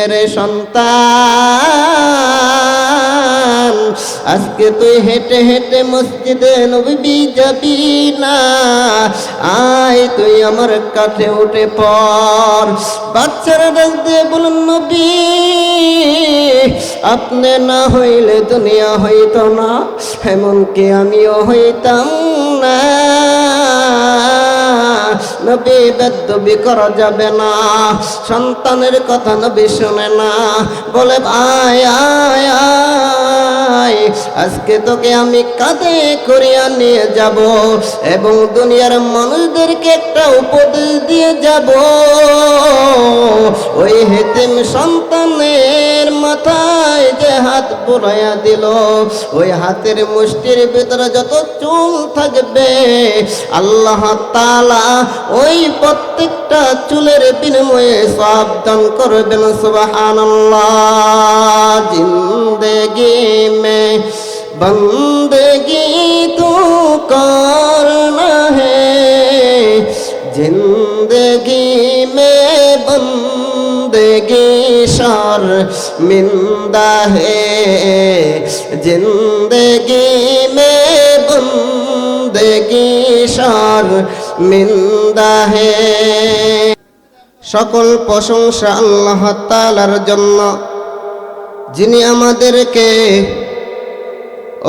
এরে সন্তান, আজকে তুই হেঁটে হেঁটে মসজিদে নবী যাবি না, আয় তুই আমার কাছে উঠে পড়। বাচ্চারা ডাক দিয়ে বলুন, নবী আপনি না হইলে দুনিয়া হইত না, এমনকি আমিও হইতাম না। নবী বেদবি করা যাবে না। সন্তানের কথা নবী শুনে না, বলে আয় আয় আয়, আজকে তোকে আমি কাঁধে করিয়া নিয়ে যাব এবং দুনিয়ার মানুষদেরকে একটা উপদেশ দিয়ে যাব। ওই হেতিম সন্তানের মাথায় যে হাত বুলাইয়া দিল, ওই হাতের মুষ্টির ভিতরে যত চুল থাকবে আল্লাহ তাআলা ওই প্রত্যেকটা চুলের বিনিময়ে সওয়াব দান করবেন। সুবহানাল্লাহ। জিন্দেগি মে বন্দেগি তু করনা হে, জিন্দেগি মে বন্দেগি शर्मिंदा है, जिंदगी में बंदगी शर्मिंदा है। সকল প্রশংসা আল্লাহ তাআলার জন্য, যিনি আমাদেরকে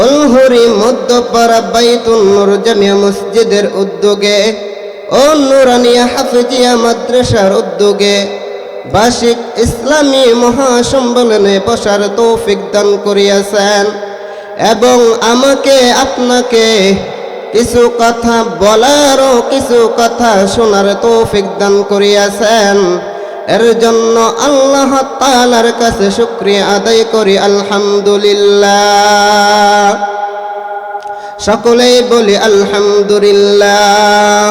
অলহরি মধ্যপাড়া বাইতুন নূর জামিয়া মসজিদের উদ্যোগে ও নুরানিয়া হাফিজিয়া মাদ্রাসার উদ্যোগে বার্ষিক ইসলামী মহাসম্মেলনে বসার তৌফিক দান করিয়াছেন এবং আমাকে আপনাকে কিছু কথা বলার ও কিছু কথা শোনার তৌফিক দান করিয়াছেন। এর জন্য আল্লাহ তাআলার কাছে শুকরিয়া আদায় করি আলহামদুলিল্লাহ। সকলেই বলি আলহামদুলিল্লাহ।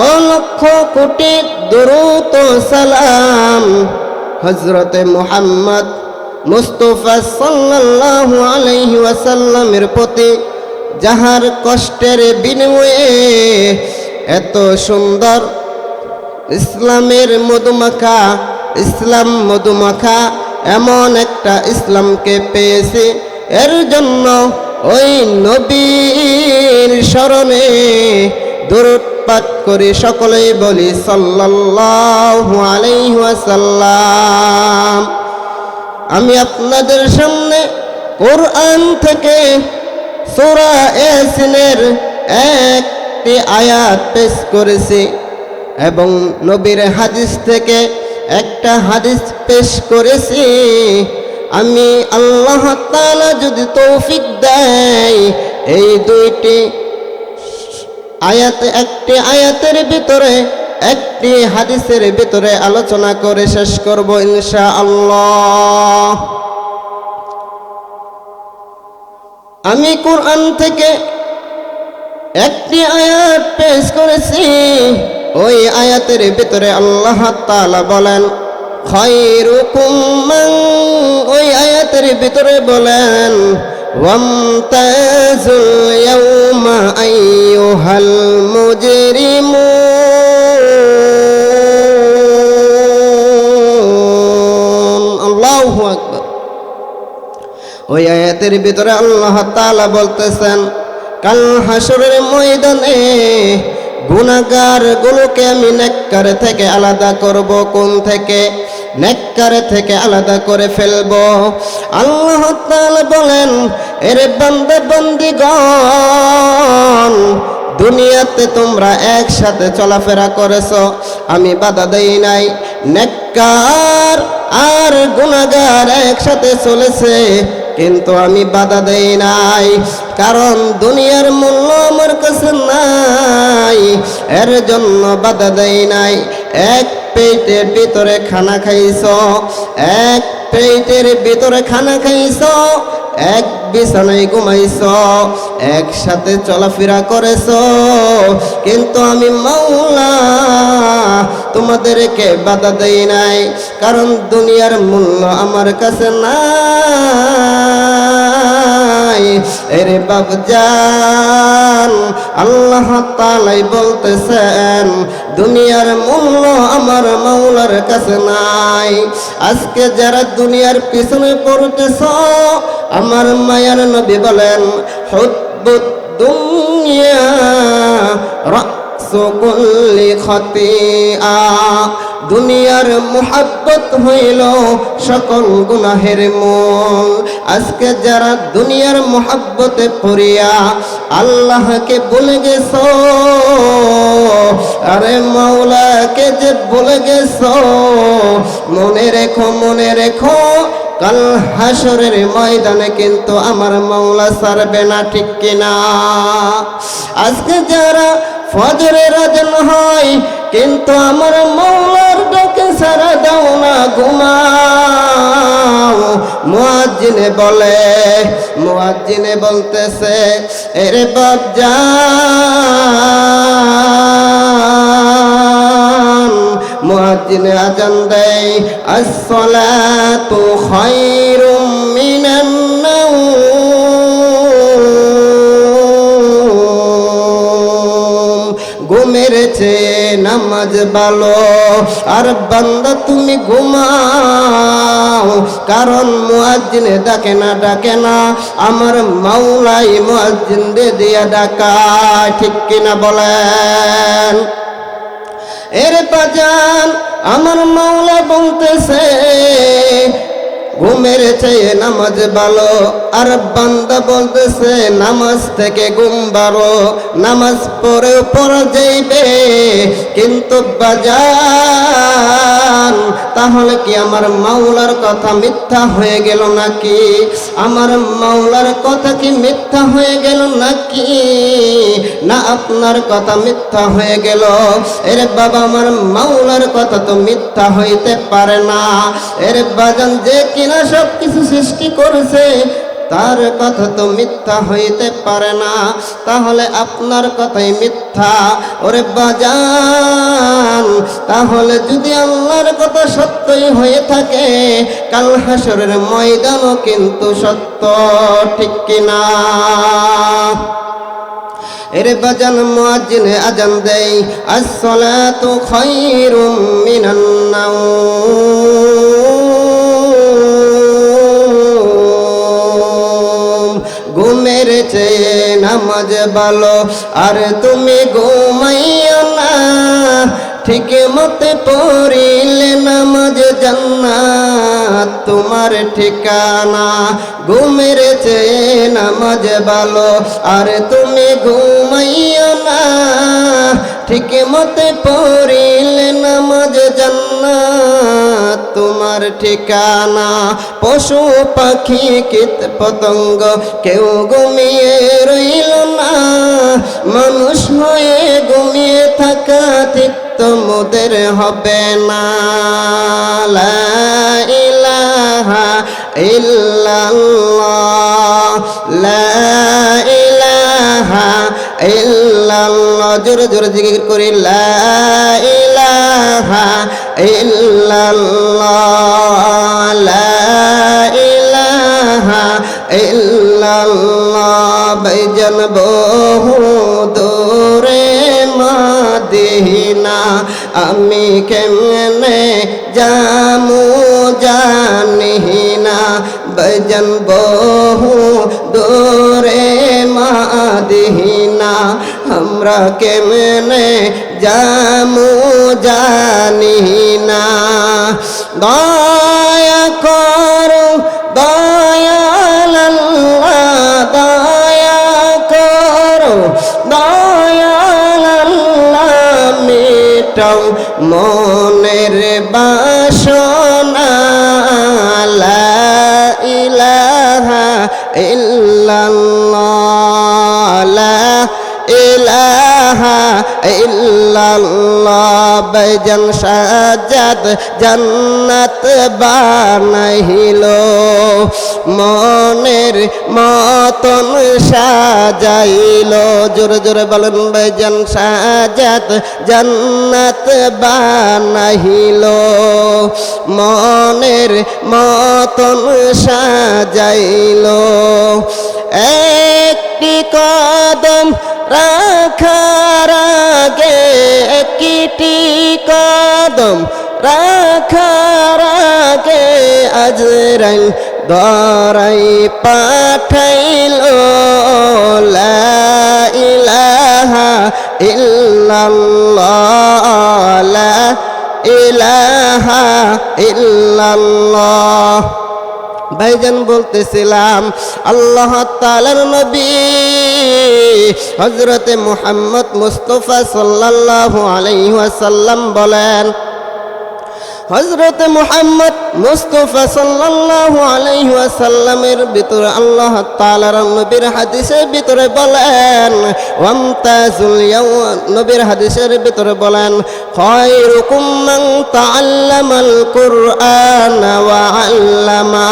ও লক্ষ কোটি দরুদ ও সালাম হযরতে মুহাম্মদ মুস্তাফা সাল্লাল্লাহু আলাইহি ওয়াসাল্লামের প্রতি, যাহার কষ্টের বিনিময়ে এত সুন্দর ইসলামের মধুমাখা, ইসলাম মধুমাখা এমন একটা ইসলামকে পেয়েছি। এর জন্য ওই নবীর স্মরণে দরুদ পাঠ করি। সকলেই বলি সাল্লাল্লাহু আলাইহি ওয়াসাল্লাম। আমি আপনাদের সামনে কোরআন থেকে সূরা ইয়াসিনের একটি আয়াত পেশ করেছি এবং নবীর হাদিস থেকে একটা হাদিস পেশ করেছি। আমি আল্লাহ তাআলা যদি তৌফিক দেয় এই দুইটি আয়াত, একটি আয়াতের ভিতরে একটি হাদিসের ভিতরে আলোচনা করে শেষ করব ইনশাআল্লাহ। আমি কোরআন থেকে একটি আয়াত পেশ করেছি, ওই আয়াতের ভিতরে আল্লাহ তাআলা বলেন খায়রুকুম মান, ওই আয়াতের ভিতরে বলেন ওয়ামতাজুল ইয়াওমা আইয়ুহাল মুজরিমুন। আল্লাহু আকবার। ওই আয়াতের ভিতরে আল্লাহ তাআলা বলতেছেন কাল হাসরের ময়দানে গুনাহগার গুলোকে আমি নেককার থেকে আলাদা করব। কোন থেকে? নেককার থেকে আলাদা করে ফেলব। আল্লাহ তাআলা বলেন এরে বান্দা বান্দীগণ, দুনিয়াতে তোমরা একসাথে চলাফেরা করেছো, আমি বাধা দেই নাই। নেককার আর গুনাহগার একসাথে চলেছে, কিন্তু আমি বাধা দেই নাই, কারণ দুনিয়ার মূল্য আমার কাছে নাই, এর জন্য বাধা দেই নাই। এক পেটের ভিতরে খানা খাইছো, এক পেটের ভিতরে খানা খাইছো, এক বিছানায় ঘুমাইছো, একসাথে চলাফেরা করেছো, কিন্তু আমি মাওলা তোমাদেরকে বাধা দেই নাই, কারণ দুনিয়ার মূল্য আমার কাছে নাই। নাই। এরে বাবজান আল্লাহ তাআলাই বলতেছেন দুনিয়ার মূল্য আমার মাওলার কাছে নাই। আজকে যারা দুনিয়ার পিছনে পড়তেছ আমার মায়ার নবী বলেন হুব্বুদ দুনিয়া রাসু কুল্লি খাতিয়া, দুনিয়ার মুহাব্বত হইল সকল গুনাহের মূল। আজকে যারা দুনিয়ার মুহাব্বতে পড়িয়া আল্লাহকে ভুলে গেছো, আরে মাওলাকে যে ভুলে গেছো, মনে রেখো মনে রেখো কাল হাসরের ময়দানে কিন্তু আমার মাওলা ছাড়বে না, ঠিক কিনা? আজকে যারা ফজরের আজান হয় কিন্তু আমার মাওলার ডাকে সাড়া দাও না, ঘুমাও। মুয়াজ্জিনে বলে, মুয়াজ্জিনে বলতেছে এরে বাপজান, মুয়াজ্জিনে আজান দেয় আসসালাতু খায়রুম মিনান নাওম, ঘুমের চেয়ে নামাজ ভালো। আর বান্দা তুমি ঘুমাও, কারণ মুয়াজ্জিনে ডাকে না ডাকে না, আমার মাওলাই মুয়াজ্জিনদের দিয়া ডাকায়, ঠিক কিনা বলেন? এর বাজান আমার মাওলা বলতেছে ঘুমের চেয়ে নামাজ ভালো। আর বান্দা বলতেছে নামাজ থেকে ঘুম ভালো। নামাজ পড়েও পড়া যাইবে কিন্তু বাজান তাহলে কি আমার মাওলার কথা মিথ্যা হয়ে গেল নাকি? আমার মাওলার কথা কি মিথ্যা হয়ে গেল নাকি? না আপনার কথা মিথ্যা হয়ে গেল? এর বাবা আমার মাওলার কথা তো মিথ্যা হইতে পারে না। এর বাজান যে কিনা সব কিছু সৃষ্টি করেছে তার কথা তো মিথ্যা হইতে পারে না, তাহলে আপনার কথাই মিথ্যা। ওরে বাজান তাহলে যদি আল্লাহর কথা সত্যই হয়ে থাকে কাল হাসরের ময়দানও কিন্তু সত্য, ঠিক কিনা? এরে বাজান মুয়াজ্জিনে আজান দেয় আসসালাতু খায়রুম মিনান নাওম, ঘুমের চেয়ে নামাজ ভালো। আর তুমি ঘুমাইও না, ঠিক মতে পড়িলে নামাজ জান্নাত তোমার ঠিকানা। ঘুমের চেয়ে নামাজ ভালো। আর তুমি ঘুমাইও না, ঠিক মতে পড়িলে নামাজ জান্নাত তোমার ঠিকানা। পশু পাখি কীট পতঙ্গ কেউ ঘুমিয়ে রইল না, মানুষ হয়ে ঘুমিয়ে থাকা ঠিক তোমাদের হবে না। লা ইলাহা ইল্লাল্লাহ, লা ইলাহা ইল্লাল্লাহ, জোরে জোরে জিকির করি লা ইলাহা ইল্লাল্লাহ, লা ইলাহা ইল্লাল্লাহ। ভাইজান বহু দূরে মদিনা আমি কেমনে যামু জানি না, ভাইজান বহু দূরে মদিনা আমরা কেমনে যামু জানি না। দয়া করো দয়াল আল্লাহ, দয়া করো দয়াল আল্লাহ, মেটাও মনের বাসনা। লা ইলাহা ইল্লাল্লাহ, লা ইলাহা ইল্লাল্লাহ। ভাইজান সাজ্জাদ জান্নাত বানাইল, মনের মতন সাজাইল। জোরে জোরে বলেন ভাইজান সাজ্জাদ জান্নাত বানাইল, মনের মতন সাজাইল। একটি কদম রাখার আগে, একটি কদম রাখার আগে আজরাইল ধরাই পাঠাইলো লা ইলাহা ইল্লাল্লাহ, লা ইলাহা ইল্লাল্লাহ। ভাইজান বলতেছিলাম আল্লাহ তাআলার নবী হযরতে মুহাম্মদ মুস্তাফা সাল্লাল্লাহু আলাইহি ওয়াসাল্লাম বলেন, হযরতে মুহাম্মদ মুস্তাফা সাল্লাল্লাহু আলাইহি ওয়াসাল্লামের ভিতরে আল্লাহ তাআলার নবীর হাদিসের ভিতরে বলেন, ওয়ামতাজুল ইয়াওম, নবীর হাদিসের ভিতরে বলেন, খায়রুকুম মান তাআল্লামাল কুরআন ওয়া আল্লামা,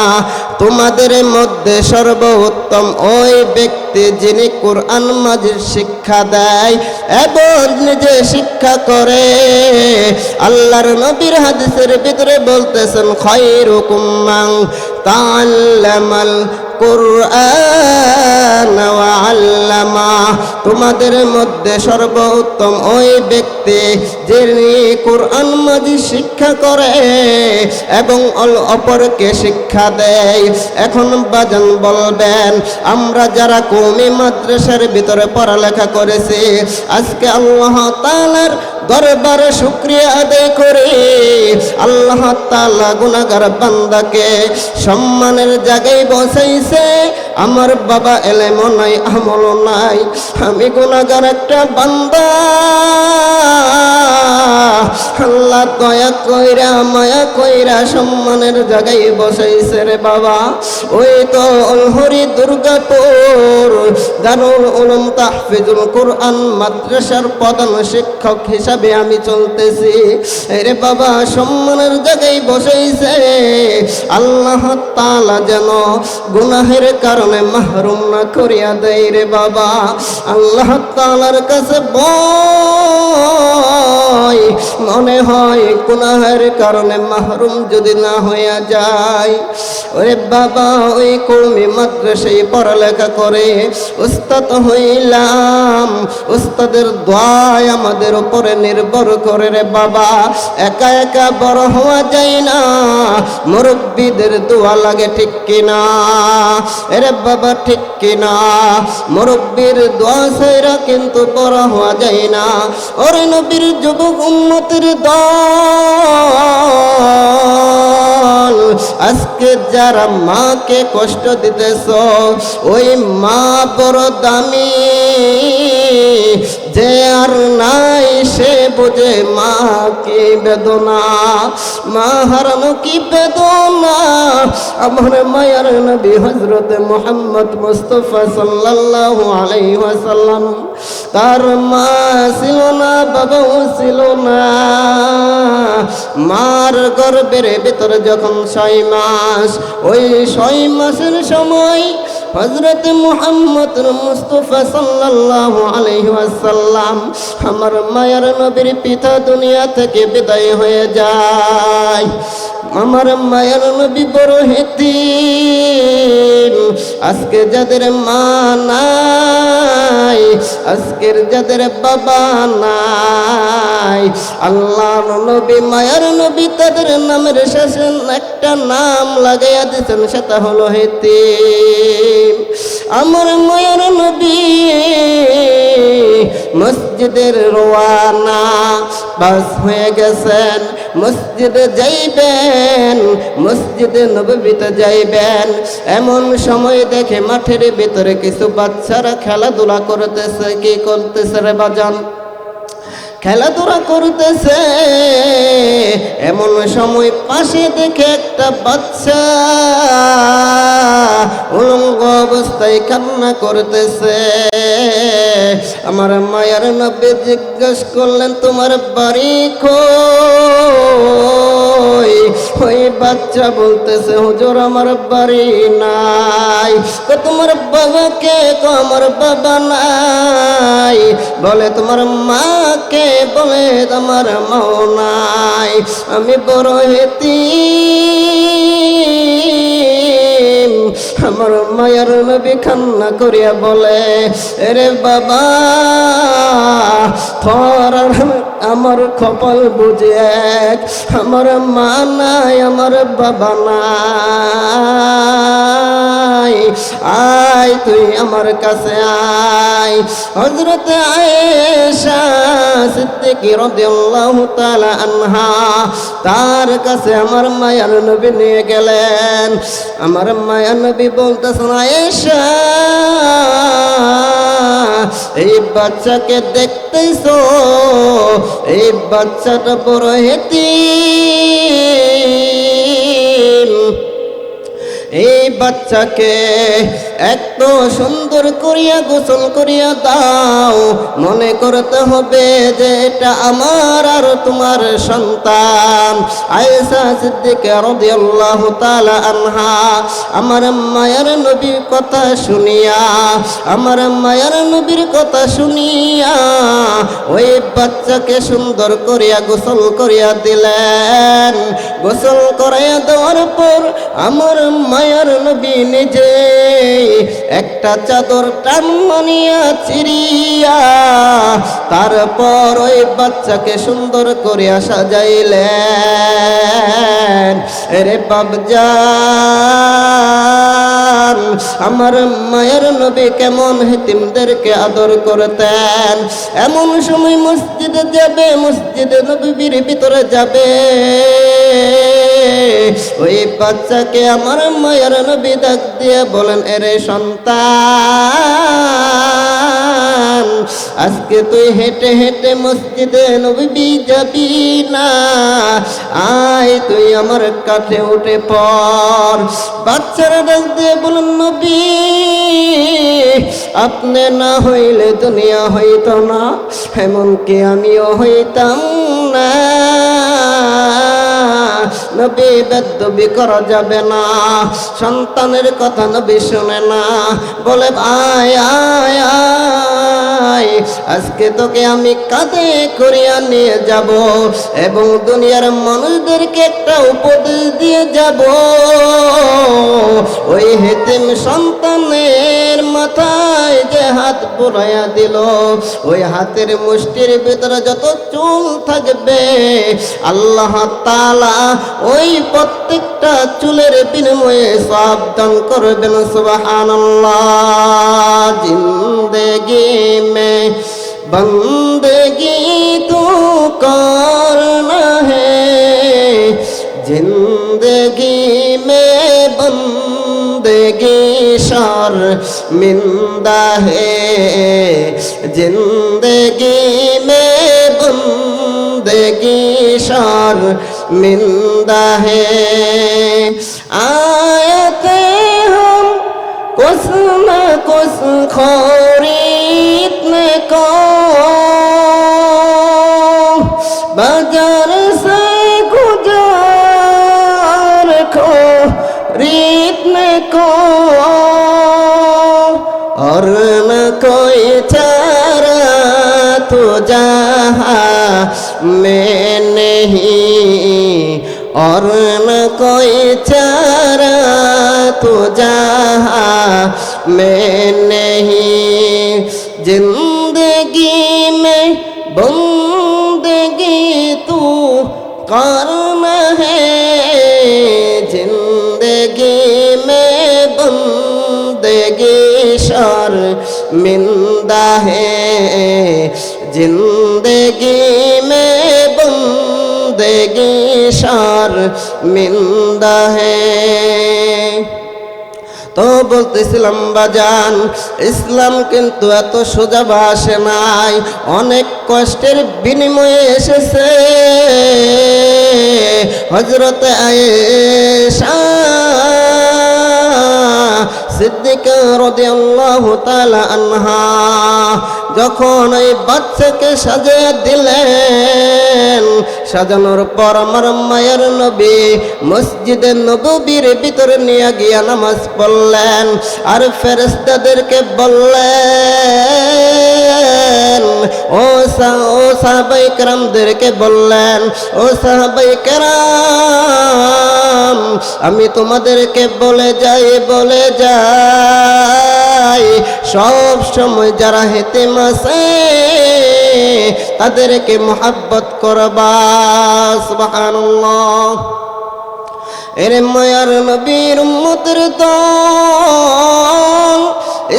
তোমাদের মধ্যে সর্বোত্তম ওই ব্যক্তি যিনি কোরআন মাজিদ শিক্ষা দেয় এবং নিজে শিক্ষা করে। আল্লাহর নবীর হাদিসের ভিতরে বলতেছেন, খায়রুকুম মান তাআল্লামাল কুরআন ওয়া আল্লামা, তোমাদের মধ্যে সর্বোত্তম ওই ব্যক্তি যিনি কোরআন মাজিদ শিক্ষা করে এবং অপরকে শিক্ষা দেয়। এখন বাজান বলবেন, আমরা যারা কওমি মাদ্রাসার ভিতরে পড়ালেখা করেছি, আজকে আল্লাহ তাআলার দরবারে শুকরিয়া আদায় করি। আল্লাহ তাআলা গুনাহগার বান্দাকে সম্মানের জায়গায় বসাইছে। আমার বাবা এলেমও নাই, আমলও নাই, আমি গুনাহগার একটা বান্দা। আল্লাহ দয়া কইরা মায়া কইরা সম্মানের জায়গায় বসাইছে রে বাবা। ওই তো অলহরি দুর্গাপুর দারুল উলুম তাহফিজুল কোরআন মাদ্রাসার প্রধান শিক্ষক হিসাবে আমি চলতেছি রে বাবা। সম্মানের জায়গায় বসাইছে। আল্লাহ তাআলা যেন গুনাহের কারণে মাহরুম না করিয়া দেয় রে বাবা। আল্লাহ তাআলার কাছে ভয় মনে হয় গুনাহের কারণে মাহরুম যদি না হইয়া যায়। ওরে বাবা, ওই কওমি মাদ্রাসায় পড়ালেখা করে উস্তাদ হইলাম। উস্তাদের দোয়ায় আমাদের উপরে নির্ভর করে রে বাবা। একা একা বড় হওয়া যায় না, মুরব্বীদের দোয়া লাগে, ঠিক কিনা এরে বাবা, ঠিক কিনা? মুরব্বীর দোয়া ছাড়া কিন্তু বড় হওয়া যায় না। ওরে নবীর যুবক উম্মতের দল, আজকে যারা মাকে কষ্ট দিতেছ, ওই মা বড় দামি, যে আর নাই সে বোঝে মা কি বেদনা, মা হারানো কি বেদনা। আমার মায়ার নবী হযরতে মুহাম্মদ মুস্তাফা সাল্লাল্লাহু আলাইহি ওয়াসাল্লাম, তার মা ছিল না, বাবাও ছিল না। মার গর্ভের ভিতরে যখন 6 মাস, ওই 6 মাসের সময় হযরত মুহাম্মদ মুস্তাফা সাল্লাল্লাহু আলাইহি ওয়াসাল্লাম আমার মায়ার নবীর পিতা দুনিয়া থেকে বিদায় হয়ে যায়। আমার মায়ার নবী বড় হেতিম। আজকে যাদের মা নাই, আজকের যাদের বাবা নাই, আল্লাহর নবী মায়ার নবী তাদের নামের শেষে একটা নাম লাগাইয়া দিয়েছেন, সেটা হলো হেতিম। আমার মায়ার নবী মসজিদের রওয়ানা, বাস হয়ে গেছেন। মসজিদে যাইবেন, মসজিদে নববীতে যাইবেন, এমন সময় দেখে মাঠের ভিতরে কিছু বাচ্চারা খেলাধুলা করতেছে। কি করতেছে রে বাজান? খেলাধুলা করতেছে। এমন সময় পাশে দেখে একটা বাচ্চা উলঙ্গ অবস্থায় কান্না করতেছে। আমার মায়ার নবী জিজ্ঞাসা করলেন, তোমার বাড়ি কই? ওই বাচ্চা বলতেছে, হুজুর আমার বাড়ি নাই। তো তোমার বাবাকে? আমার বাবা নাই। বলে তোমার মাকে? বলে আমার মাও নাই। আমি বড় হেতিম, আমার মায়ের নবী কান্না করিয়া বলে, এরে বাবা তোর আমার কপাল বুঝে এক, আমার মা নাই আমার বাবা নাই, আয় তুই আমার কাছে আয়। হযরত আয়েশা সিদ্দিকা রাদিয়াল্লাহু তাআলা আনহা তার কাছে আমার মায়ার নবী নিয়ে গেলেন। আমার মায়ার নবী বলতেছেন, আয়েশা এই বাচ্চাকে দেখতেছো, এই বাচ্চাটা বড় এতিম, এই বাচ্চাকে এত সুন্দর করিয়া গোসল করিয়া দাও, মনে করতে হবে যে এটা আমার আর তোমার সন্তান। আয়েশা সিদ্দিকা রাদিয়াল্লাহু তাআলা আনহা আমার মায়ের নবীর কথা শুনিয়া, আমার মায়ের নবীর কথা শুনিয়া ওই বাচ্চাকে সুন্দর করিয়া গোসল করিয়া দিলেন। গোসল করাইয়া দেওয়ার পর আমার মায়ের নবী নিজে একটা চাদর টান মানিয়া চিরিয়া তারপর ওই বাচ্চাকে সুন্দর করিয়া সাজাইলেন। রে বাবজান, আমার মায়ের নবী কেমন হেতিমদেরকে আদর করতেন। এমন সময় মসজিদে যাবে, মসজিদে নববীর ভিতরে যাবে, ওই বাচ্চাকে আমার মায়ের নবী ডাক দিয়ে বলেন, এরে সন্তান, আজকে তুই হেঁটে হেঁটে মসজিদে নবী যাবি না, আয় তুই আমার কাছে উঠে পড়। বাচ্চারা ডাক দিয়ে বলেন, নবী আপনি না হইলে দুনিয়া হইত না, এমনকি আমিও হইতাম না। নবী বেদবি করা যাবে না, সন্তানের কথা নবী শুনে না, বলে আয় আয় আয়, আজকে তোকে আমি কাঁধে করিয়া নিয়ে যাব এবং দুনিয়ার মানুষদেরকে একটা উপদেশ দিয়ে যাব। ওই হেতিম সন্তানের মাথায় যে হাত বুলাইয়া দিল, ওই হাতের মুষ্টির ভিতরে যত চুল থাকবে আল্লাহ তাআলা ওই প্রত্যেকটা চুলের বিনিময়ে সওয়াব দান করবেন। সুবহানাল্লাহ। জিন্দেগি মে বন্দেগি তু করনা হে, জিন্দেগি মে বন্দেগি শর্মিন্দা হে, জিন্দেগি মে बंदगी शर्मिंदा है। आयते हम कुछ न कुछ खरीदने को बाजार से गुजार खरीदने को, और न कोई चारा तो जहाँ में नहीं, और न कोई चारा तो जहाँ में नहीं। जिंदगी में बंदगी तू करना है, जिंदगी में बंदगी शर्मिंदा है, जिंदगी में बंदगी शर्मिंदा है। তো বলতেছিলাম বাজান, ইসলাম কিন্তু এত সোজা ভাষে নাই, অনেক কষ্টের বিনিময়ে এসেছে। হযরত আয়েশা সিদ্দিকা রাদিয়াল্লাহু তাআলা আনহা যখন ওই বাচ্চাকে সাজিয়ে দিলেন, সাজানোর পর আমার মায়ের নবী মসজিদে নববীর ভিতরে নিয়ে গিয়া নামাজ পড়লেন। আর ফেরেশতাদেরকে বললেন, ও সাহাবায়ে কেরামদেরকে বললেন, ও সাহাবায়ে কেরাম, আমি তোমাদেরকে বলে যাই সব সময় যারা হেতিম আছে তাদেরকে মোহাব্বত করবা। সুবহানাল্লাহ। এর মায়ার নবীর উম্মতের দল,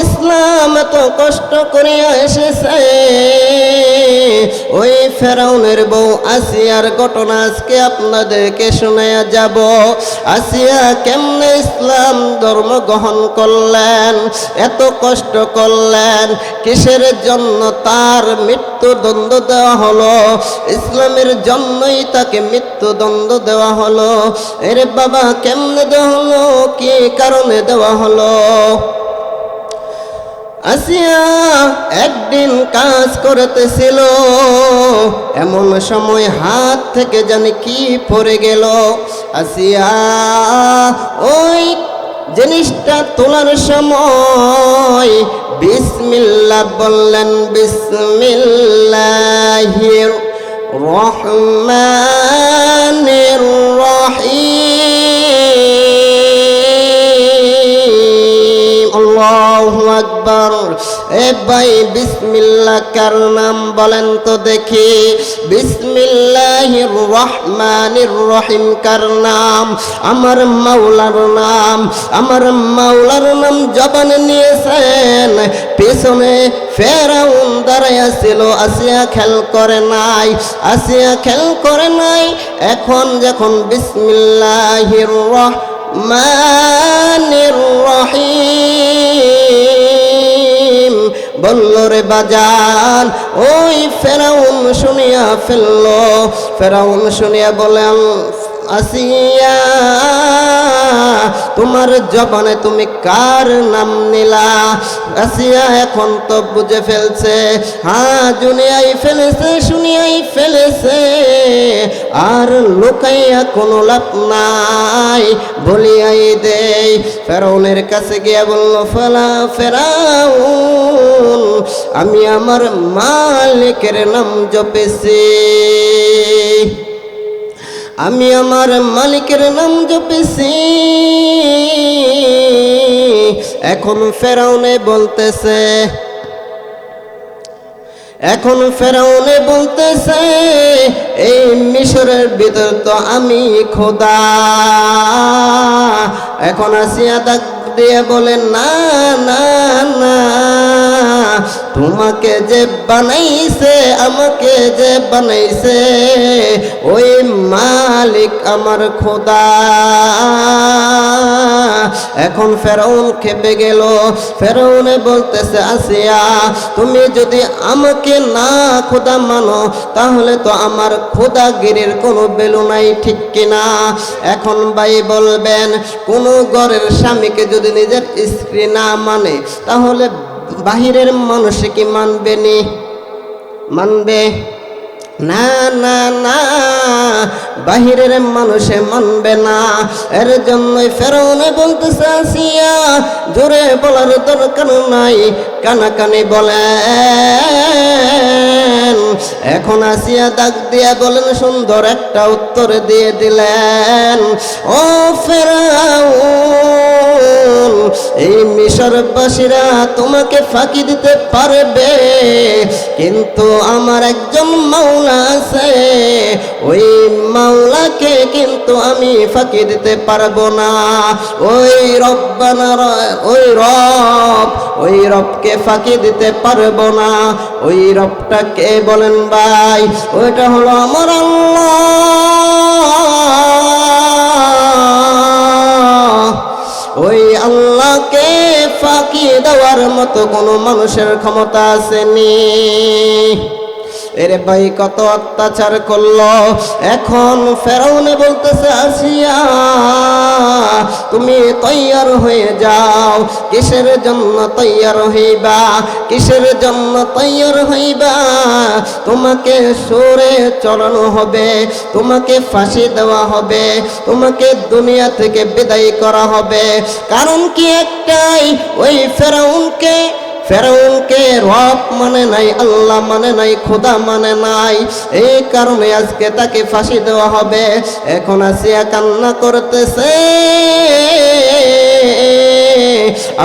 ইসলাম এত কষ্ট করিয়া এসেছে। ওই ফেরাউনের বউ আসিয়ার ঘটনা আজকে আপনাদেরকে শোনায়া যাব। আসিয়া কেমনে ইসলাম ধর্ম গ্রহণ করলেন, এত কষ্ট করলেন, কিসের জন্য তার মৃত্যুদণ্ড দেওয়া হলো? ইসলামের জন্যই তাকে মৃত্যুদণ্ড দেওয়া হলো। এর বাবা কেমনে দেওয়া হলো, কি কারণে দেওয়া হলো? আসিয়া একদিন কাজ করতেছিল, এমন সময় হাত থেকে জানি কি পড়ে গেল। আসিয়া ওই জিনিসটা তোলার সময় বিসমিল্লাহ বললেন, বিসমিল্লাহির রহমানির রহিম। আল্লাহু আকবার। এ ভাই বিসমিল্লাহ কার নাম বলেন তো দেখি? বিসমিল্লাহির রহমানির রহিম কার নাম? আমার মাওলার নাম। আমার মাওলার নাম জবানে নিয়েছেন, পেছনে ফেরাউন দাঁড়াইয়া ছিল। আসিয়া খেল করে নাই, আসিয়া খেল করে নাই। এখন যখন বিসমিল্লাহির রহমানির রহিম বলল রে বাজান, ওই ফেরাউন শুনিয়া ফেলল। ফেরাউন শুনিয়া বলেন, আসিয়া তোমার জবানে তুমি কার নাম নিলা? আসিয়া এখন তো বুঝে ফেলছে, হ্যাঁ জুনিয়াই ফেলেছে, শুনিয়াই ফেলেছে, আর লুকাইয়া কোনো লাভ নাই, বলিয়াই দেই। ফেরাউনের কাছে গিয়া বলল, ফেরাউন, আমি আমার মালিকের নাম জপেছি, আমি আমার মালিকের নাম জপেছি। এখন ফেরাউনে বলতেছে এই মিশরের ভিতর তো আমি খোদা। এখন আসিয়া ডাক দিয়ে বলে, না না না, তোমাকে যে বানাইছে, আমাকে যে বানাইছে ওই মালিক আমার খোদা। এখন ফেরাউন খেপে গেল। ফেরাউনে বলতেছে, আসিয়া তুমি যদি আমাকে না খোদা মানো তাহলে তো আমার খোদাগিরির কোনো ভ্যালু নাই, ঠিক কিনা? এখন ভাই বলবেন, কোনো ঘরের স্বামীকে যদি নিজের স্ত্রী না মানে তাহলে বাহিরের মানুষে কি মানবে? না না না, বাহিরের মানুষে মানবে না। এর জন্যই ফেরাউনে বলতেছে, আসিয়া জোরে বলার দরকার নাই, কানাকানি বলেন। এখন আসিয়া ডাক দিয়া বলেন, সুন্দর একটা উত্তর দিয়ে দিলেন, ও ফেরাউন, এই মিশরবাসীরা তোমাকে ফাঁকি দিতে পারবে, কিন্তু আমার একজন মাওলা আছে, ওই মাওলাকে কিন্তু আমি ফাঁকি দিতে পারবো না। ওই রবকে ফাঁকি দিতে পারবো না। ওই রবটা কে বলেন ভাই? ওইটা হলো আমার আল্লাহ। ওই আল্লাহকে ফাঁকি দেওয়ার মতো কোনো মানুষের ক্ষমতা আসেনি। এরে ভাই কত অত্যাচার করলো। এখন ফেরাউনে বলতেছে, আসিয়া তুমি তৈয়ার হয়ে যাও। কিসের জন্য তৈয়ার হইবা? কিসের জন্য তৈয়ার হইবা? তোমাকে সরে চড়ানো হবে, তোমাকে ফাঁসি দেওয়া হবে, তোমাকে দুনিয়া থেকে বিদায় করা হবে। কারণ কি একটাই, ওই ফেরাউনকে রব মানে নাই, আল্লাহ মানে নাই, খোদা মানে নাই, এই কারণে আজকে তাকে ফাঁসি দেওয়া হবে। এখন আসিয়া কান্না করতেছে,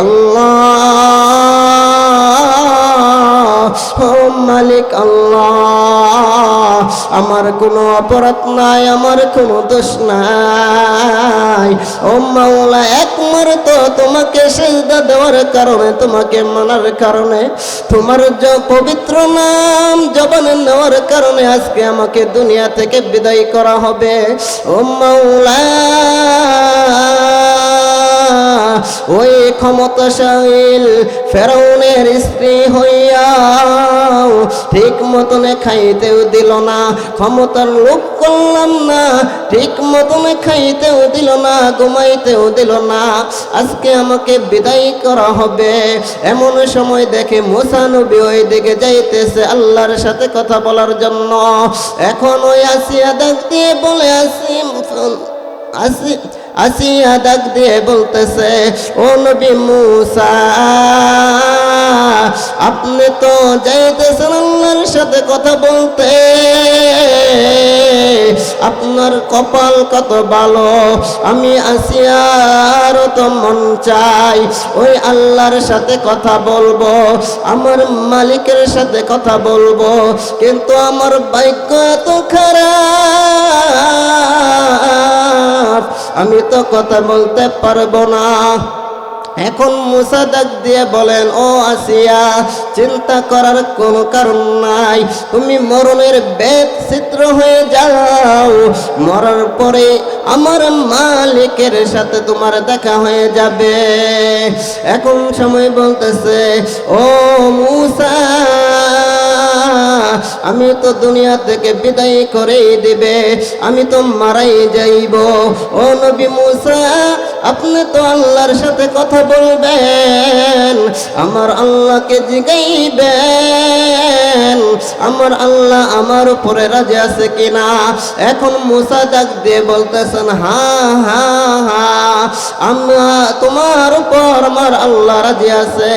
আল্লাহ ও মালিক আল্লাহ, আমার কোনো অপরাধ নাই, আমার কোনো দোষ নাই। ও মাওলা, একমাত্র তোমাকে সিজদা দেওয়ার কারণে, তোমাকে মানার কারণে, তোমার পবিত্র নাম জবানে নেওয়ার কারণে আজকে আমাকে দুনিয়া থেকে বিদায় করা হবে। ও মাওলা, ওই ক্ষমতাশালী ফেরাউনের স্ত্রী হইয়াও ঠিক মতনে খাইতেও দিল না, ক্ষমতার লোভ করলাম না, ঠিক মতনে খাইতেও দিল না, ঘুমাইতেও দিল না, আজকে আমাকে বিদায় করা হবে। এমন সময় দেখে মুসা নবী ওই দিকে যাইতেছে আল্লাহর সাথে কথা বলার জন্য। এখন ওই আসিয়া ডাক দিয়ে বলে, আসিয়া ডাক দিয়ে বলতেছে, ও নবী মুসা, আপনি তো যাইতেছেন আল্লাহর সাথে কথা বলতে, আপনার কপাল কত ভালো। আমি আসিয়ার তো মন চাই ওই আল্লাহর সাথে কথা বলবো, আমার মালিকের সাথে কথা বলবো, কিন্তু আমার ভাগ্য এত খারাপ, আমি তো কথা বলতে পারবো না। এখন মুসা ডাক দিয়ে বলেন, ও আসিয়া, চিন্তা করার কোনো কারণ নাই, তুমি মরণের বেদ চিত্র হয়ে যাও, মরার পরে আমার মালিকের সাথে তোমার দেখা হয়ে যাবে। এখন সময় বলতেছে, ও মুসা, আমি তো দুনিয়া থেকে বিদায় করেই দিবে, আমি তো মারাই যাইব। ও নবী মুসা, আপনি তো আল্লাহর সাথে কথা বলবেন, আমার আল্লাহকে জিগাইবেন আমার আল্লাহ আমার উপরে রাজি আছে কিনা। এখন মুসা ডাক দিয়ে বলতেছেন, হ্যাঁ হ্যাঁ হ্যাঁ, আমরা তোমার উপর আমার আল্লাহ রাজি আছে।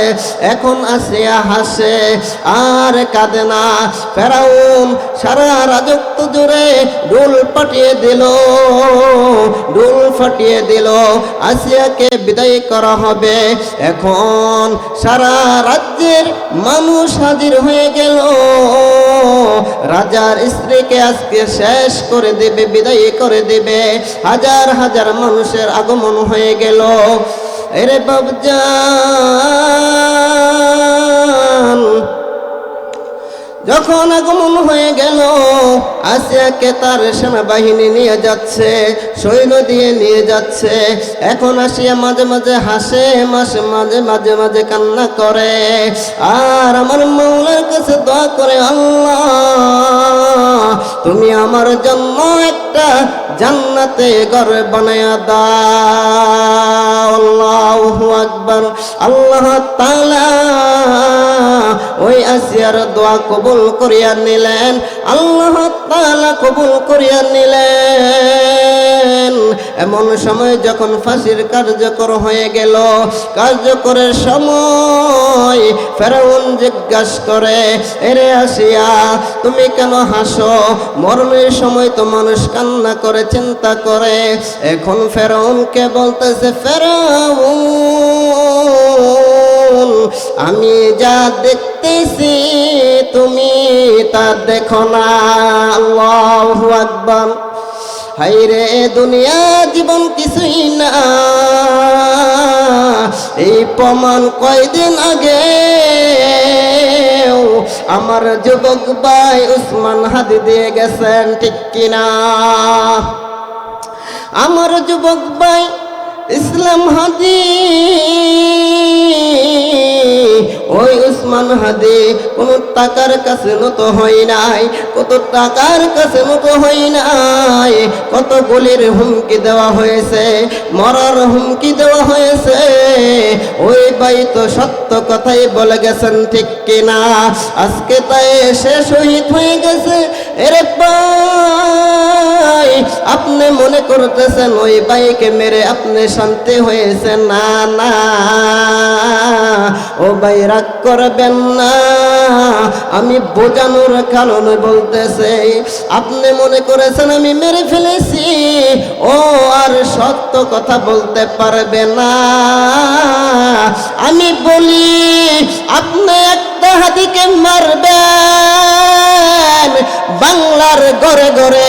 এখন আসিয়া হাসে আর কাঁদে না। ফেরাউন সারা রাজত্ব জুড়ে ডুল ফাটিয়ে দিল, ডুল ফাটিয়ে দিল, আসিয়াকে বিদায় করা হবে। এখন সারা রাজ্যের মানুষ হাজির হয়ে গেল, রাজার স্ত্রীকে আজকে শেষ করে দেবে, বিদায় করে দেবে। হাজার হাজার মানুষের আগমন হয়ে গেল। এরে বাবজান, যখন আগমন হয়ে গেল, আসিয়াকে তার সেনাবাহিনী নিয়ে যাচ্ছে, সৈন্য দিয়ে নিয়ে যাচ্ছে। এখন আসিয়া মাঝে মাঝে হাসে, মাঝে মাঝে মাঝে কান্না করে, আর আমার মাওলার কাছে দোয়া করে, আল্লাহ তুমি আমার জন্য একটা জান্নাতে ঘর বানায়া দাও। আল্লাহু আকবার। আল্লাহ তাআলা ওই আসিয়ার দোয়া কবুল করিয়া নিলেন, আল্লাহ তাআলা কবুল করিয়া নিলেন। এমন সময় যখন ফাঁসির কার্যকর হয়ে গেল, কার্যকরের সময় ফেরাউন জিজ্ঞাসা করে, এরে আসিয়া তুমি কেন হাসো? মরণের সময় তো মানুষ কান্না করে, চিন্তা করে। এখন ফেরাউনকে বলতেছে, ফেরাউন, আমি যা দেখতেছি তুমি তা দেখো না। আল্লাহু আকবার। হায়রে দুনিয়া জীবন কিছুই না, এই প্রমাণ কয়দিন আগে আমার যুবক ভাই উসমান হাদি দিয়ে গেছেন, ঠিক কিনা? আমার যুবক ভাই ইসলাম হাদি ওই উসমান মহান হাদি কোনো টাকার কাছে নত হয় নাই, কত টাকার কাছে নত হয় নাই, কত গুলির হুমকি দেওয়া হয়েছে, মরার হুমকি দেওয়া হয়েছে। ওই ভাই তো সত্য কথাই বলে গেছেন, ঠিক কিনা? আজকে তাই সে শহীদ হয়ে গেছে। এরে ভাই, আপনি মনে করতেছেন ওই ভাইকে মেরে আপনি শান্তি হয়েছে? না না, ও ভাই রাগ করবেন না, আমি বোঝানোর কারণে বলতেছি। আপনি মনে করেছেন আমি মেরে ফেলেছি, ও আর সত্য কথা বলতে পারবে না। আমি বলি আপনি একটা হাতিকে মারবেন, বাংলার ঘরে ঘরে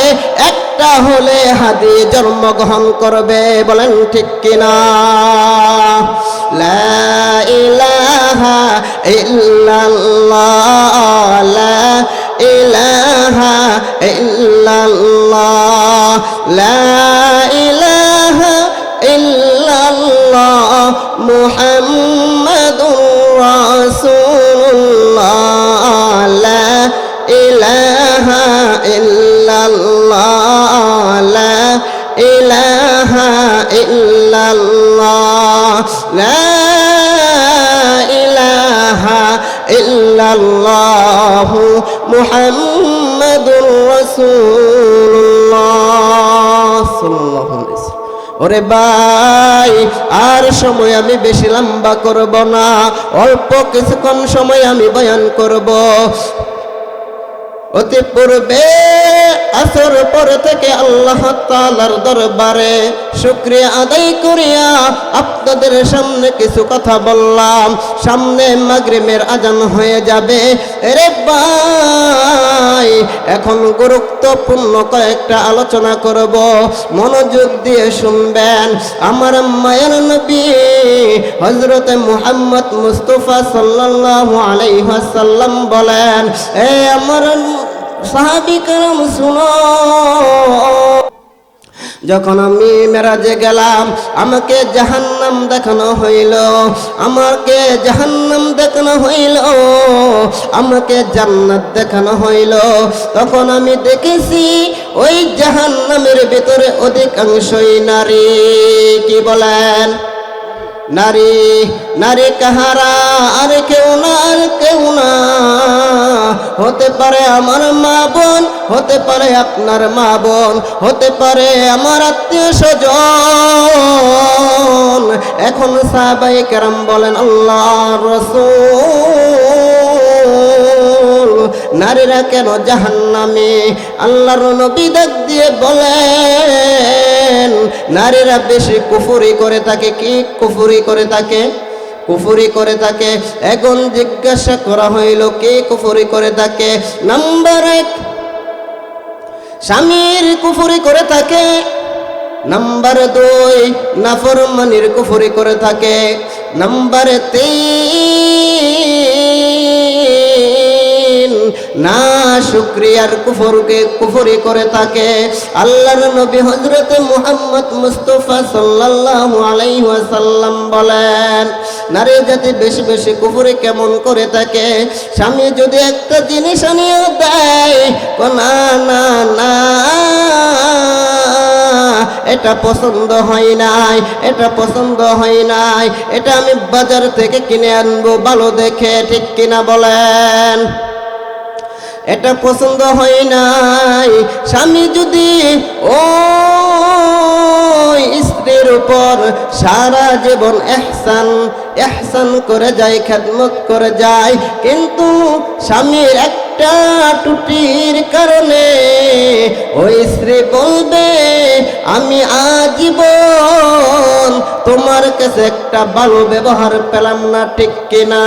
একটা হলে হাদি জন্মগ্রহণ করবে। বলেন ঠিক কিনা? লা ইলাহা ইল্লাল্লাহ, লা ইলাহা ইল্লাল্লাহ, লা ইলাহা ইল্লাল্লাহ, মুহাম্মাদুর রাসূলুল্লাহ, লা ইলাহা ইল্লাল্লাহ, লা ইলাহা ইল্লাল্লাহ, লা ইলাহা ইল্লাল্লাহ, মুহাম্মাদুর রাসূলুল্লাহ সাল্লাল্লাহু আলাইহি ওয়াসাল্লাম। ওরে ভাই, আর সময় আমি বেশি লম্বা করব না, অল্প কিছুক্ষণ সময় আমি বয়ান করব। অতি পূর্বে আসর পর থেকে আল্লাহ তাআলার দরবারে শুকরিয়া আদায় করিয়া আপনাদের সামনে কিছু কথা বললাম। সামনে মাগরিবের আজান হয়ে যাবে। এরে ভাই, এখন গুরুত্বপূর্ণ কয়েকটা আলোচনা করব, মনোযোগ দিয়ে শুনবেন। আমার মায়ের নবী হযরত মুহাম্মদ মুস্তাফা সাল্লাল্লাহু আলাইহি ওয়াসাল্লাম বলেন, এ আমার সাহাবী کرام শুনো, যখন আমি মেরাজে গেলাম আমাকে জাহান্নাম দেখানো হইল, আমাকে জাহান্নাম দেখানো হইল, আমাকে জান্নাত দেখানো হইল। তখন আমি দেখেছি ওই জাহান্নামের ভিতরে অধিকাংশই নারী। কি বলেন? নারী। নারী কাহারা? আর কেউ না, আর কেউ না। হতে পারে আমার মা বোন, হতে পারে আপনার মা বোন, হতে পারে আমার আত্মীয় স্বজন। এখন সাহাবায়ে কেরাম বলেন, আল্লাহর রাসূল, নারীরা কেন জাহান্নামে? আল্লাহর নবী ডাক দিয়ে বলেন, নারীরা বেশি কুফরি করে থাকে। কি কুফরি করে থাকে? কুফরি করে থাকে। এখন জিজ্ঞাসা করা হইল কে কুফরি করে থাকে? নাম্বার 1 স্বামীর কুফরি করে থাকে। নাম্বার 2 নাফরমানির কুফরি করে থাকে। নাম্বার 3 না শুকরিয়ার কুফরি করে থাকে। আল্লাহর নবী হযরত মুহাম্মদ মুস্তাফা সাল্লাল্লাহু আলাইহি ওয়াসাল্লাম বলেন, নারী জাতি বেশি বেশি কুফরি কেমন করে থাকে? স্বামী যদি একটা জিনিস আনিয়ে দেয়, না না না, এটা পছন্দ হয় নাই, এটা পছন্দ হয় নাই, এটা আমি বাজার থেকে কিনে আনবো ভালো দেখে। ঠিক কিনা বলেন? এটা পছন্দ হয় নাই। স্বামী যদি ওই স্ত্রীর উপর সারা জীবন ইহসান করে যায়, খেদমত করে যায়, কিন্তু স্বামীর একটা টুটির কারণে ওই স্ত্রী বলবে, আমি আজীবন তোমার কাছে একটা ভালো ব্যবহার পেলাম না। ঠিক কিনা?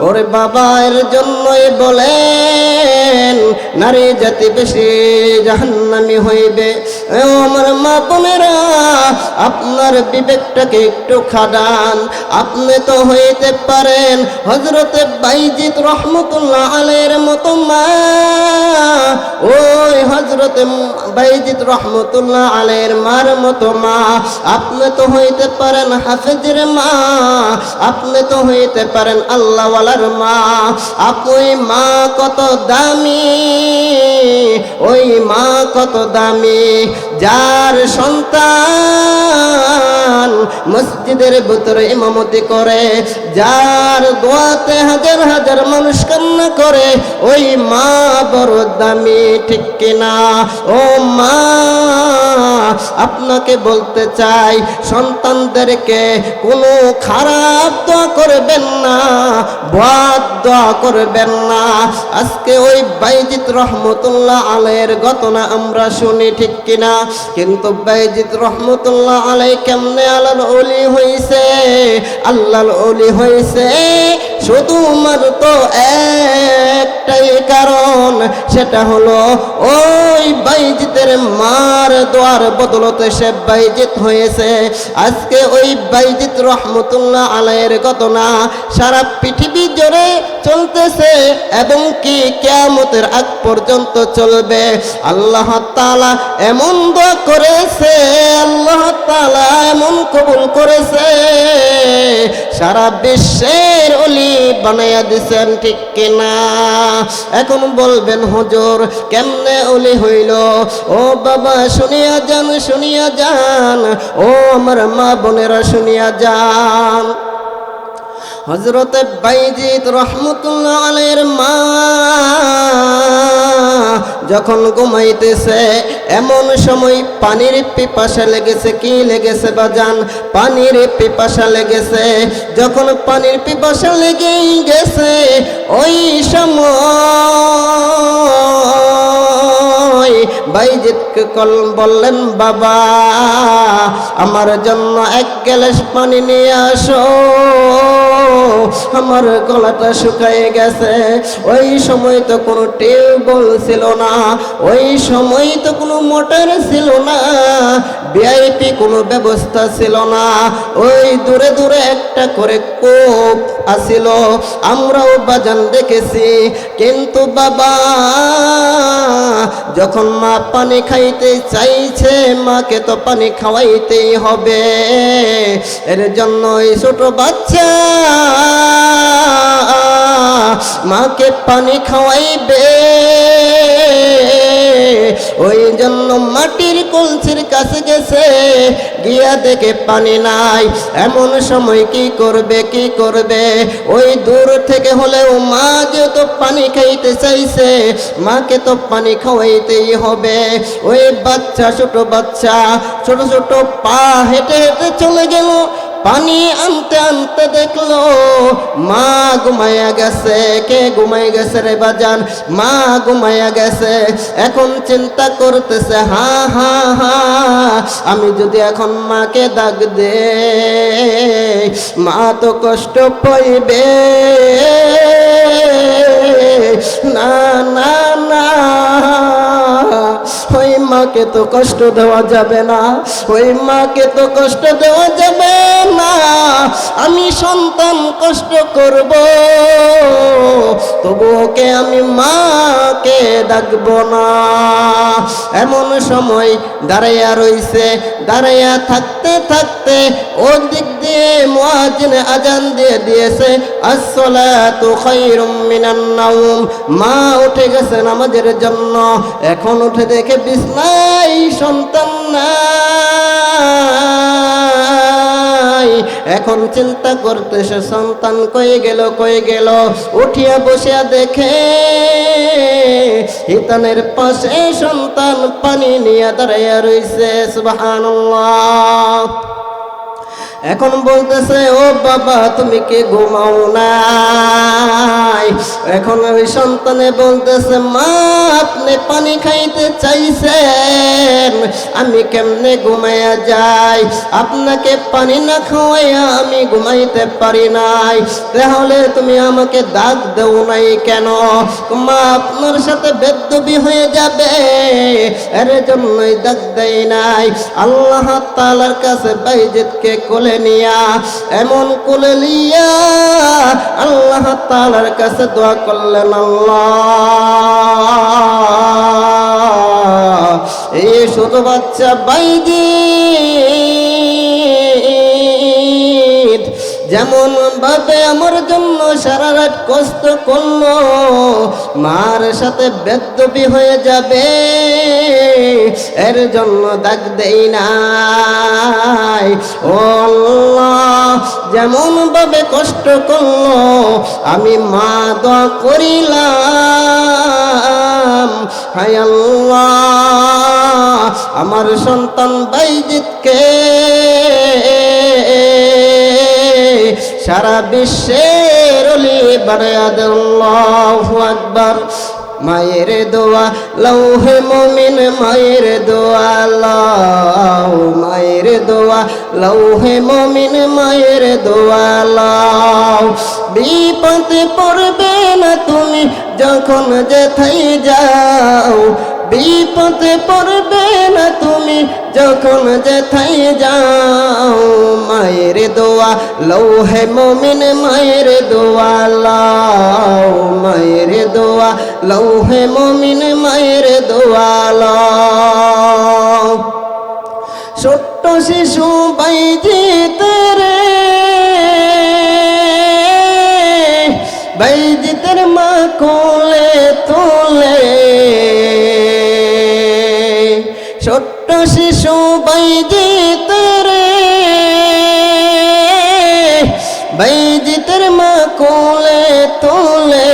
ওরে বাবা, এর জন্যই বলেন নারী জাতি বেশি জাহান্নামী হইবে। ও আমার মা বোনেরা, আপনার বিবেকটাকে একটু খাদান। আপনি তো হইতে পারেন হযরতে বাইজিদ রহমতুল্লাহ আলাইহির মতো মা। ওই হযরতে বাইজিদ রহমতুল্লাহ আলাইহির মার মতো মা। আপনি তো হইতে পারেন হাফেজের মা, আপনি তো হইতে পারেন আল্লাহওয়ালার মা। ওই মা কত দামি, ওই মা কত দামি, যার সন্তান মসজিদের ভিতরে ইমামতি করে, যার দোয়াতে হাজার হাজার মানুষ কান্না করে, ওই মা বড় দামি, ঠিক কিনা? ও মা, আপনাকে বলতে চাই, সন্তানদেরকে কোনো খারাপ দোয়া করবেন না, বদ দোয়া করবেন না। আজকে ওই বাইজিদ রহমতুল্লাহ আলাইহির ঘটনা আমরা শুনি, ঠিক কিনা? কিন্তু বাইজিদ রহমতুল্লাহ আলাইহি কেমনে আল্লাহর ওলি হইছে? আল্লাহর ওলি হইছে শুধুমাত্র একটাই কারণ, সেটা হলো ওই বাইজিদের মার দোয়ার বদলতে সে বাইজিদ হয়েছে। আজকে ওই বাইজিদ রহমতুল্লাহ আলাইহির ঘটনা সারা পৃথিবী জুড়ে চলতেছে এবং কি কিয়ামতের আগ পর্যন্ত চলবে। আল্লাহ তাআলা এমন দোয়া করেছে, আল্লাহ তাআলা এমন কবুল করেছে, সারা বিশ্বের ওলি বানায়া দিছেন, ঠিক কিনা? এখন বলবেন হুজুর কেমনে ওলি হইল? ও বাবা শুনিয়া যান, শুনিয়া যান, ও আমার মা বোনেরা শুনিয়া যান। হযরতে বাইজিদ রহমতুল্লাহ আলাইহির মা যখন ঘুমাইতেছে, এমন সময় পানির পিপাসা লেগেছে। কি লেগেছে বাজান? পানির পিপাসা লেগেছে। যখন পানির পিপাসা লেগেই গেছে, ওই সময় বাইজিদকে বললেন, বাবা আমার জন্য এক গ্লাস পানি নিয়ে আসো, আমার গলাটা শুকায় গেছে। ওই সময় তো কোনো টিউবওয়েল ছিল না, ওই সময় তো কোনো মোটর ছিল না, ভিআইপি কোনো ব্যবস্থা ছিল না। ওই দূরে দূরে একটা করে কূপ আছিল, আমরাও বাজান দেখেছি। কিন্তু বাবা যখন মা পানি খাইতে চাইছে, মাকে তো পানি খাওয়াইতেই হবে। এর জন্য ওই ছোট বাচ্চা মাকে পানি খাওয়াইবে, ওই জন্য মাটির কলসির কাছে গেছে, গিয়া দেখে পানি নাই। এমন সময় কি করবে, কি করবে? ওই দূর থেকে হলেও মা যেহেতু পানি খাইতে চাইছে, মাকে তো পানি খাওয়াইতেই হবে। ওই বাচ্চা, ছোট বাচ্চা, ছোট ছোট পা হেঁটে হেঁটে চলে গেল। পানি আনতে আনতে দেখলো মা ঘুমাইয়া গেছে। কে ঘুমাই গেছে রে বাজান? মা ঘুমাইয়া গেছে। এখন চিন্তা করতেছে, হা হা হা, আমি যদি এখন মাকে ডাক দে, মা তো কষ্ট পাইবে। না না না, ওই মাকে তো কষ্ট দেওয়া যাবে না, ওই মাকে তো কষ্ট দেওয়া যাবে না। আমি সন্তান কষ্ট করব, তবু ওকে আমি মাকে ডাকবো না। এমন সময় দাঁড়াইয়া রইছে। দাঁড়াইয়া থাকতে থাকতে ওদিক দিয়ে মুয়াজ্জিন আজান দিয়ে দিয়েছে, আসসালাতু খায়রুম মিনান নাওম। মা উঠে গেছে নামাজের জন্য। এখন উঠে দেখে বিছনায় সন্তান নাই। এখন চিন্তা করতেছে সন্তান কই গেল, কই গেল। উঠিয়া বসিয়া দেখে হিতানের পাশে সন্তান পানি নিয়ে দাঁড়াইয়া রইছে। সুবহানাল্লাহ। এখন বলতেছে, ও বাবা তুমি কি ঘুমাও নাই? এখন ওই সন্তানে বলতেছে, মা আপনি পানি খাইতে চাইছেন, আমি কেমনে ঘুমাইয়া যাই? আপনাকে পানি না খাওয়াইয়া আমি ঘুমাইতে পারি নাই, তাহলে তুমি আমাকে ডাক দেও নাই কেন? মা আপনার সাথে বেদবি হয়ে যাবে, এর জন্যই ডাক দেই নাই। আল্লাহ তাআলার কাছে বাইজিদকে কোলে নিয়া, এমন কোলে নিয়া আল্লাহ তাআলার কাছে দোয়া করলেন, আল্লাহ এই ছোট বাচ্চা বাইজিদ যেমন ভাবে আমার জন্য সারা রাত কষ্ট করলো, মার সাথে বেদবি হয়ে যাবে, এর জন্য ডাক দেই নাই। ও আল্লাহ যেমন ভাবে কষ্ট করলো, আমি মা দোয়া করিলাম, হায় আল্লাহ আমার সন্তান বাইজিদকে সারা বিশ্বের ওলি বানায়া দেন। আল্লাহু আকবার। মায়ের দোয়া লৌহে মুমিন, মায়ের দোয়া লাও, মায়ের দোয়া লৌহে মুমিন, মায়ের দোয়া লাও। বিপদে পড়বে না তুমি যখন যেথায় যাও, বিপদে পড়বে না তুমি যখন যেথায় যাও, মায়ের দোয়া লৌহে মুমিন, মায়ের দোয়া লাও, মায়ের দোয়া লৌহে মুমিন, মায়ের দোয়া লাও। ছোট্ট শিশু বাইজিতের, বাইজিতের মা কোলে তোলে, ছোট্ট শিশু বাইজিতের, বাইজিতের মা কোলে তোলে,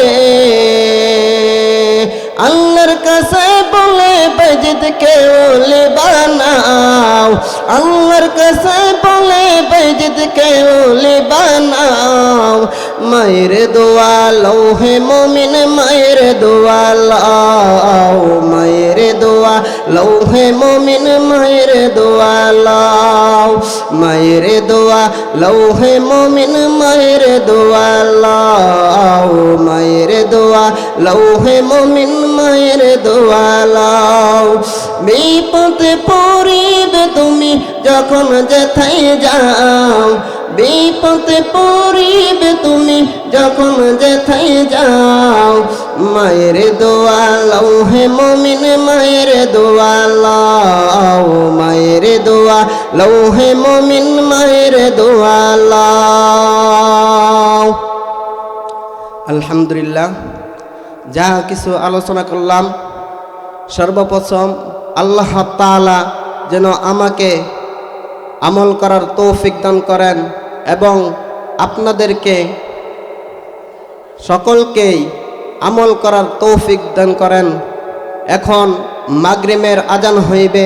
আল্লাহর কাছে বলে বাইজিদকে ওলি বানাও, আল্লাহর কাছে বলে বাইজিদকে ওলি বানাও। মায়ের দোয়া লৌহে মুমিন, মায়ের দোয়া লাও, মায়ের দোয়া লৌহে মুমিন, মায়ের দোয়া লাও, মায়ের দোয়া লৌহে মুমিন, মায়ের দোয়া লাও, মায়ের দোয়া লৌহে মুমিন, মায়ের দোয়া লাও। বিপদে পড়িবে তুমি যখন যেথায় যাও, বিপদে পড়িবে তুমি যখন যেথায় যাও, মায়ের দোয়া লৌহে মুমিন, মায়ের দোয়া লাও, মায়ের দোয়া লৌহে মুমিন, মায়ের দোয়া লাও। আলহামদুলিল্লাহ, যা কিছু আলোচনা করলাম, সর্বপ্রথম আল্লাহ তাআলা যেন আমাকে আমল করার তৌফিক দান করেন এবং আপনাদেরকে সকলকেই আমল করার তৌফিক দান করেন। এখন মাগরিবের আজান হইবে।